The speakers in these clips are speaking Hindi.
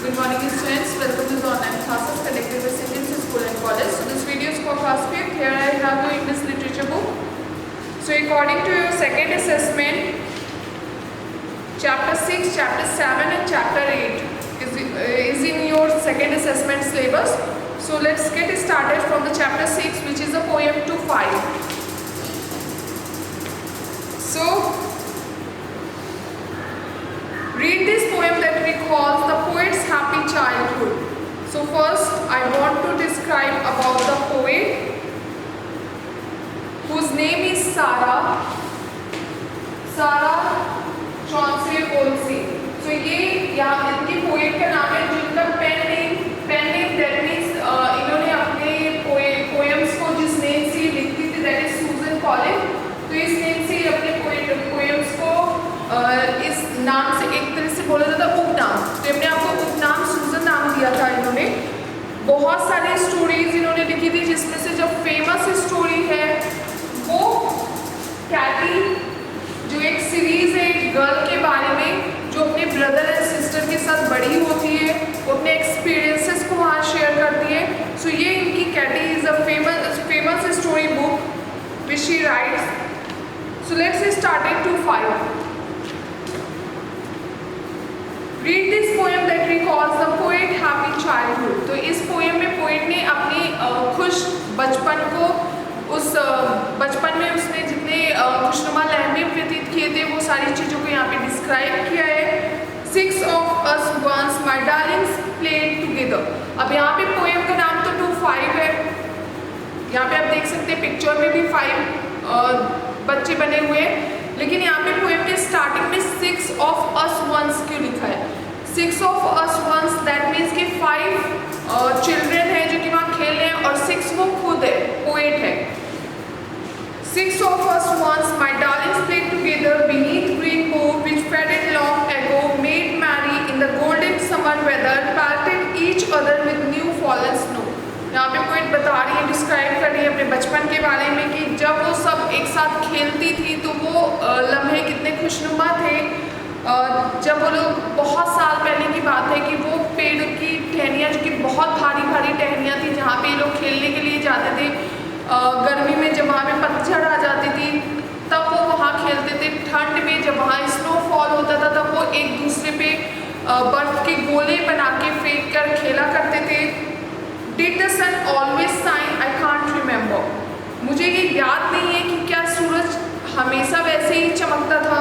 Good morning students, welcome to the online classes conducted by St. Vincent's School and College. So this video is for class 5th. Here I have the English literature book. So according to your second assessment, chapter 6, chapter 7 and chapter 8 is in your second assessment syllabus. So let's get started from the chapter 6, which is a poem to 5. So read this poem that recalls the poet's happy childhood. So first I want to describe about the poet, whose name is Sarah Chauncey Olsey. So ये यहाँ इनकी पोएट का नाम है, जिनका पेन नेम दैट मीन्स इन्होंने अपने पोएम्स को जिस नेम से लिखती थी दैट इज सूजन कॉलिन. तो इस नेम से अपने पोएम्स को इस नाम से एक तरह से बोला जाता है उपनाम. तो अपने आप को उपनाम सूजन नाम दिया था इन्होंने. बहुत सारी स्टोरीज इन्होंने लिखी थी, जिसमें से जो फेमस स्टोरी है वो कैटी, जो एक सीरीज है गर्ल के बारे में जो अपने ब्रदर एंड सिस्टर के साथ बड़ी होती है, वो अपने एक्सपीरियंसेस को वहाँ शेयर करती है. सो ये इनकी Katie is a famous story book which she writes. So let's start it to 5. Read this poem that recalls the poet happy childhood. तो इस पोएम में पोएट ने अपनी खुश बचपन को, उस बचपन में उसने जितने खुशनुमा लम्हे व्यतीत किए थे वो सारी चीज़ों को यहाँ पे डिस्क्राइब किया है. 6 of us once my darlings played together. अब यहाँ पे पोएम का नाम तो 2-5 है. यहाँ पे आप देख सकते हैं पिक्चर में भी 5 बच्चे बने हुए हैं, लेकिन यहाँ पे पोएम में स्टार्टिंग में 6 of us once क्यों लिखा है? 6 of us once that means कि 5 चिल्ड्रेन हैं जो कि वहाँ खेल रहे हैं और 6 वो खुद है, पोएट है. 6 of us once my darlings played together beneath green bough which faded long ago, made merry in the golden summer weather, pelted each other with new fallen snow. यहाँ पे पोएट बता रही है, डिस्क्राइब कर रही है अपने बचपन के बारे में कि जब वो सब एक साथ खेलती थी तो वो लम्हे कितने खुशनुमा थे. जब वो लोग बहुत साल पहले की बात है कि वो पेड़ की टहनियाँ जो कि बहुत भारी भारी टहनियाँ थी जहाँ पे ये लोग खेलने के लिए जाते थे, गर्मी में जब वहाँ पे पतझड़ आ जाती थी तब वो वहाँ खेलते थे. ठंड में जब वहाँ स्नोफॉल होता था तब वो एक दूसरे पे बर्फ के गोले बना के फेंक कर खेला करते थे. Did the sun always shine? I can't remember. मुझे ये याद नहीं है कि क्या सूरज हमेशा वैसे ही चमकता था.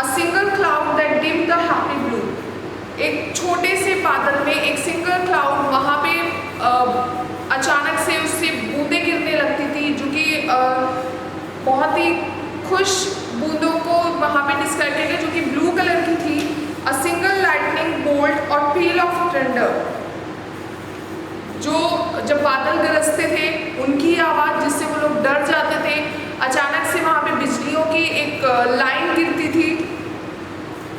A single cloud that dimmed the happy blue. एक छोटे से बादल में एक सिंगल क्लाउड वहाँ पे अचानक से उससे बूंदें गिरने लगती थी जो कि बहुत ही खुश बूंदों को वहाँ पे डिस्क्राइब किया गया जो कि ब्लू कलर की थी. A single lightning bolt or peal of thunder. जो जब बादल गरजते थे उनकी आवाज़ जिससे वो लोग डर जाते थे. अचानक से वहाँ पे बिजलियों की एक लाइन गिरती थी.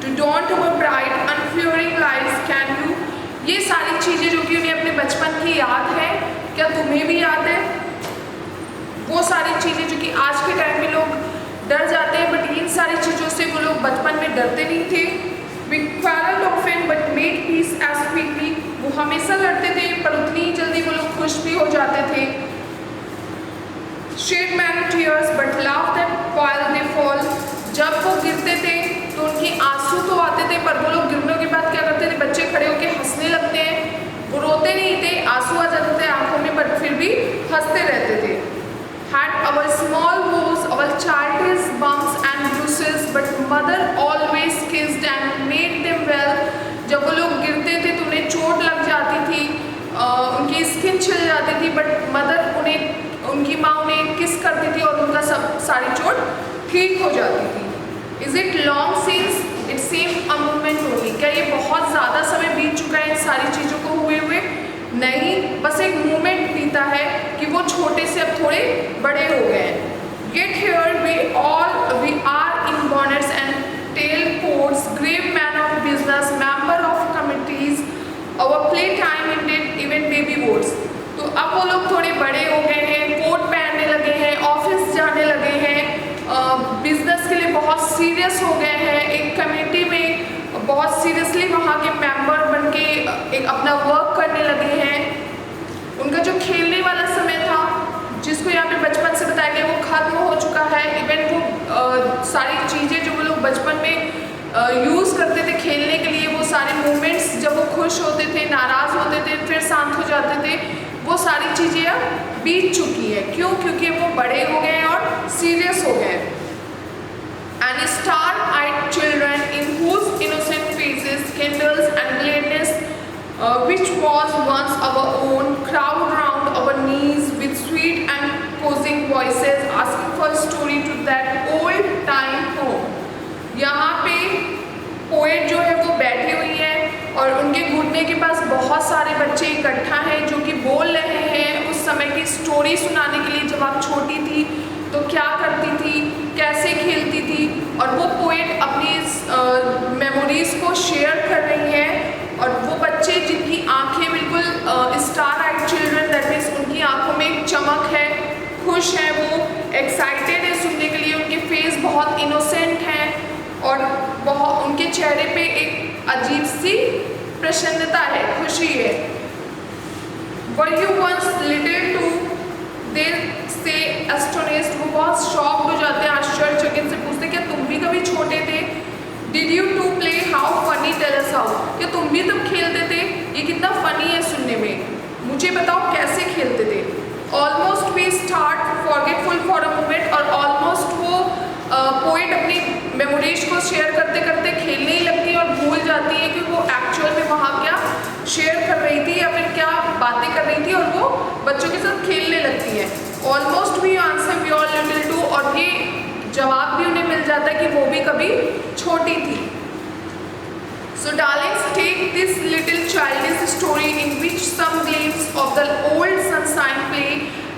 To daunt our bright unfearing lives can you. ये सारी चीज़ें जो कि उन्हें अपने बचपन की याद है, क्या तुम्हें भी याद है? वो सारी चीज़ें जो कि आज के टाइम में लोग डर जाते हैं, बट इन सारी चीज़ों से वो लोग बचपन में डरते नहीं थे. We quarreled often but made peace as quickly. वो हमेशा लड़ते थे पर उतनी ही जल्दी वो लोग खुश भी हो जाते थे. Shed many tears but laughed at while they fall. जब वो गिरते थे तो उनकी आंसू तो आते थे पर वो लोग गिरने के बाद क्या करते थे, बच्चे खड़े होकर हंसने लगते हैं. वो रोते नहीं थे, आंसू आ जाते थे आंखों में बट फिर भी हंसते रहते थे. Had our small woes, our childish bumps and bruises, but mother always kissed and made them well. जब वो लोग गिरते थे तो उन्हें चोट लग जाती थी, उनकी स्किन छिल जाती थी, बट मदर उनकी माँ उन्हें किस करती थी और उनका सब सारी चोट ठीक हो जाती थी. Is it long since? It seemed a moment only. क्या ये बहुत ज़्यादा समय बीत चुका है इन सारी चीज़ों को हुए हुए? नहीं, बस एक मोमेंट बीता है कि वो छोटे से अब थोड़े बड़े हो गए हैं. Get here we are in bonnets and tailcoats, grave man of business, member of committees, our play time ended, even baby votes. तो अब वो लोग थोड़े बड़े हो गए हैं, कोट पहनने लगे हैं, ऑफिस जाने लगे हैं, बिजनेस के लिए बहुत सीरियस हो गए हैं, एक कमेटी में बहुत सीरियसली वहाँ के मेंबर बन के जिसको यहाँ पे बचपन से बताया गया वो खत्म हो चुका है। इवन वो सारी चीज़ें जो वो लोग बचपन में यूज़ करते थे खेलने के लिए, वो सारे मोमेंट्स जब वो खुश होते थे, नाराज़ होते थे, फिर शांत हो जाते थे, वो सारी चीज़ें अब बीत चुकी है। क्यों? क्योंकि वो बड़े हो गए हैं और सीरियस हो गए हैं। And star-eyed children in whose innocent faces kindles and gladness which was once our own crowd round our knees with sweet and coaxing voices asking for a story to that old time home। यहाँ पे पोएट जो है वो बैठी हुई है और उनके घुटने के पास बहुत सारे बच्चे इकट्ठा हैं जो कि बोल रहे हैं उस समय की स्टोरी सुनाने के लिए, जब आप छोटी थी तो क्या करती थी, कैसे खेलती थी। और वो पोएट अपनी मेमोरीज़ को शेयर कर रही है। और वो बच्चे जिनकी आंखें बिल्कुल star eyed children, that means उनकी आंखों में एक चमक है, खुश है, वो एक्साइटेड है सुनने के लिए, उनके फेस बहुत इनोसेंट हैं और बहुत उनके चेहरे पे एक अजीब सी प्रसन्नता है, खुशी है। Were you once little too? They say astonished। वो बहुत शॉक्ड हो जाते हैं, आश्चर्यचकित से पूछते क्या तुम भी कभी छोटे थे? Did you too play? How funny, tell us how। क्या तुम भी तब खेलते थे? ये कितना फनी है सुनने में, मुझे बताओ कैसे खेलते थे। Almost we start forgetful for a moment। और ऑलमोस्ट वो पोएट अपनी मेमोरीज को शेयर करते करते खेलने ही लगती है और भूल जाती है कि वो एक्चुअल में वहाँ क्या शेयर कर रही थी या फिर क्या बातें कर रही थी, और वो बच्चों के साथ खेलने लगती है। Almost we answer we all little too. और ये जवाब भी उन्हें मिल जाता है कि वो भी कभी छोटी थी। So darlings, take this little childish story in which some glimpse of the old sunshine play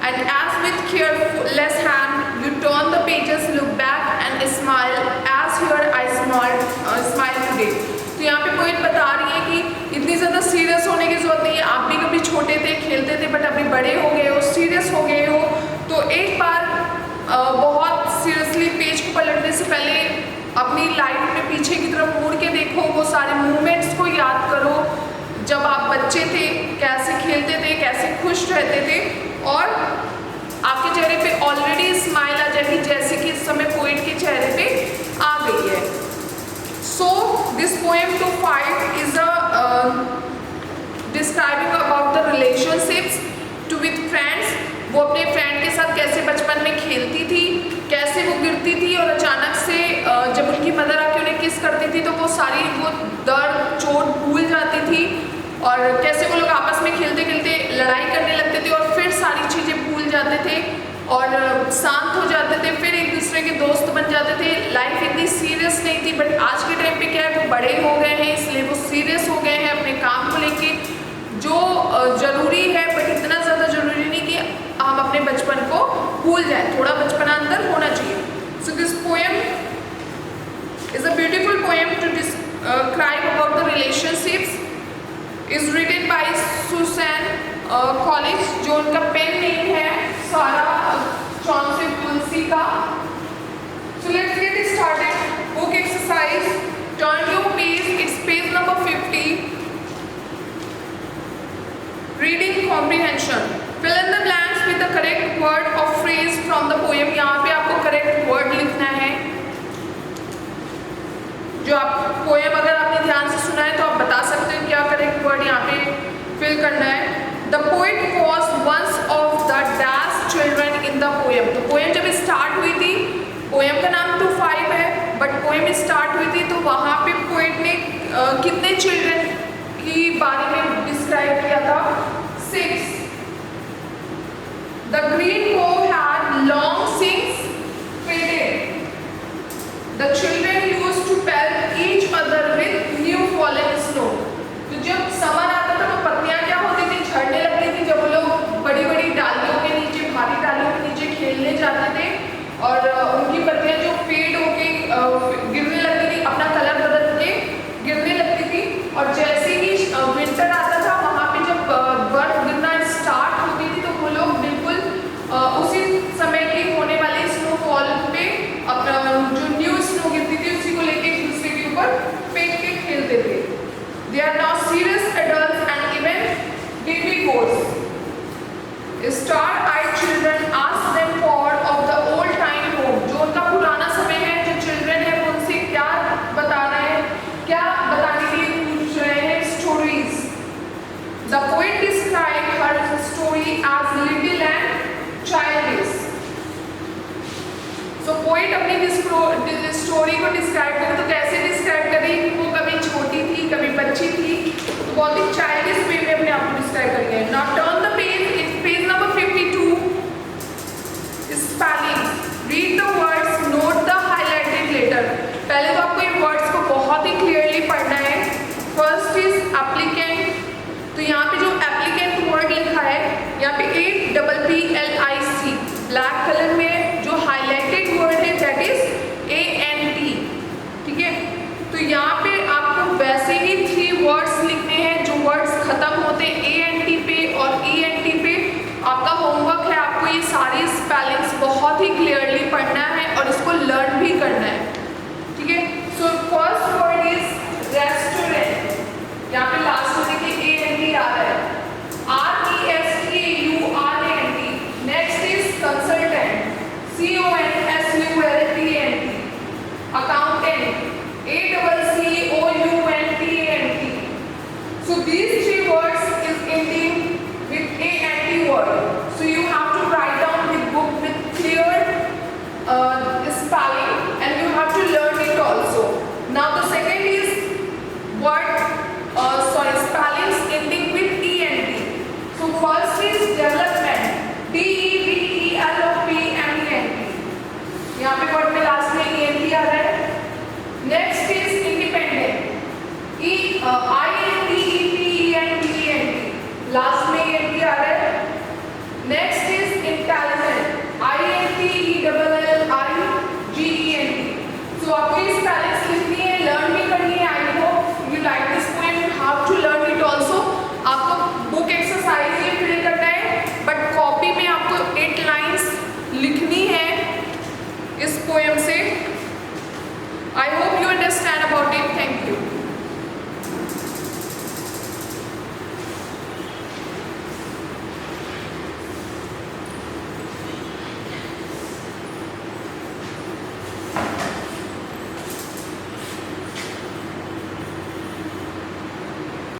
and as with careless hand you turn the pages, look back and smile as here I smile today। तो यहाँ पे पोएट बता रही है कि इतनी ज़्यादा सीरियस होने की ज़रूरत नहीं है। आप भी कभी छोटे थे, खेलते थे, बट अभी बड़े हो गए हो, सीरियस हो गए हो, तो एक बार बहुत सीरियसली पेज को पलटने से पहले अपनी लाइफ में पीछे की तरफ मुड़ के देखो, वो सारे मोमेंट्स को याद करो जब आप बच्चे थे, कैसे खेलते थे, कैसे खुश रहते थे, और आपके चेहरे पे ऑलरेडी स्माइल आ जाएगी जैसे कि इस समय पोएट के चेहरे पे आ गई है। So this poem two five is describing about the relationships to with friends. वो अपने फ्रेंड के साथ कैसे बचपन में खेलती थी, कैसे वो गिरती थी और अचानक से जब उनकी मदर आके उन्हें किस करती थी तो वो सारी वो दर्द चोट भूल जाती थी, और कैसे वो लोग आपस में खेलते खेलते लड़ाई करने लगते थे और फिर सारी चीज़ें भूल जाते थे और शांत हो जाते थे, फिर एक दूसरे के दोस्त बन जाते थे। लाइफ इतनी सीरियस नहीं थी, बट आज के टाइम पे क्या है, वो बड़े हो गए हैं इसलिए वो सीरियस हो गए हैं अपने काम को लेके, जो ज़रूरी है बट इतना ज़्यादा ज़रूरी नहीं कि हम अपने बचपन को भूल जाएं, थोड़ा बचपना अंदर होना चाहिए। So this poem is a beautiful poem to describe about the relationships. Is written by Susan Coolidge, जो उनका पेन नेम है सारा चौंसे तुलसी का। So let's get started. Book exercise, turn your page, it's page number 50। Reading comprehension, fill in the blanks with the correct word or phrase from the poem। यहाँ पे आपको करेक्ट वर्ड लिखना है। जो आप पोएम अगर आपने ध्यान से सुना है तो आप बता सकते हो क्या करेक्ट वर्ड यहाँ पे फिल करना है। The poet was once of the dash children in the poem. तो पोएम जब स्टार्ट हुई थी, पोएम का नाम 2-5 है, बट पोएम स्टार्ट हुई थी तो वहाँ पे पोएट ने कितने चिल्ड्रन की बारे में डिस्क्राइब किया था? 6। The green cow had long since faded. The children used to pelt each other with new fallen snow। तो जब समर आता था तो पत्तियां क्या होती थी, झड़ने लगती थी। जब वो लोग बड़ी बड़ी डालियों के नीचे, भारी डालियों के नीचे खेलने जाते थे और उनकी पत्तियां जो फेड होके गिरने लगती थी, अपना कलर बदल के गिरने लगती थी। और जैसे ही विंटर आता था, वहाँ पे जब बर्फ गिरना स्टार्ट होती थी तो वो लोग बिल्कुल उसी समय की होने वाली स्नोफॉल पे अपना जो न्यू स्नो गिरती थी उसी को लेके एक दूसरे के ऊपर फेंक के खेलते थे। They are now serious adults and even baby goats. Star eyed children ask them for of the old time home, जो उनका पुराना समय है, जो चिल्ड्रन है वो उनसे क्या बता रहे हैं, क्या बताने के लिए पूछ रहे हैं, stories. The poet describe her story as little and childish. तो पोएट अपनी स्टोरी को डिस्क्राइब करे तो कैसे डिस्क्राइब करी, वो कभी छोटी थी कभी बच्ची थी, तो बहुत ही चाइल्डिश वे में अपने आप को डिस्क्राइब करेंगे। Now turn the page, page number 52, spelling, read the words, note the highlighted letter. पहले तो आपको इन वर्ड्स को बहुत ही क्लियरली पढ़ना है। फर्स्ट इज एप्लीकेंट, तो यहाँ पे जो एप्लीकेंट वर्ड लिखा है, यहाँ पे APPLIC ब्लैक कलर में जो हाईलाइटेड वर्ड है दैट इज ANT, ठीक है। तो यहाँ पे आपको वैसे ही 3 वर्ड्स लिखने हैं, जो वर्ड्स खत्म होते हैं ANT पे और ENT पे। आपका होमवर्क है, आपको ये सारी स्पेलिंग्स बहुत ही क्लियरली पढ़ना है और इसको लर्न भी करना है, ठीक है। So first word is restaurant, यहाँ पे लास्ट में देखिए ANT आ रहा है, RESTAURANT। Next is consultant, CONSULTANT। Accountant, ACCOUNTANT। So these 3 words is ending with ANT word. So you have to write down the book with clear spelling and you have to learn it also. Now the second is spellings ending with ENT. So first is development, DEVELOPMENT। यहाँ पे वर्ड में लास्ट में ENT आ रहा है। Next is independent, INDEPENDENT, last में ENT आ रहा है। Next is intelligent, INTELLIGENT। So आपको ये स्पेलिंग्स लिखनी है, लर्न भी करनी है। I hope you like this poem, you have to learn it also. आपको बुक एक्सरसाइज ये फिल करना है, बट कॉपी में आपको 8 लाइन्स लिखनी है इस पोएम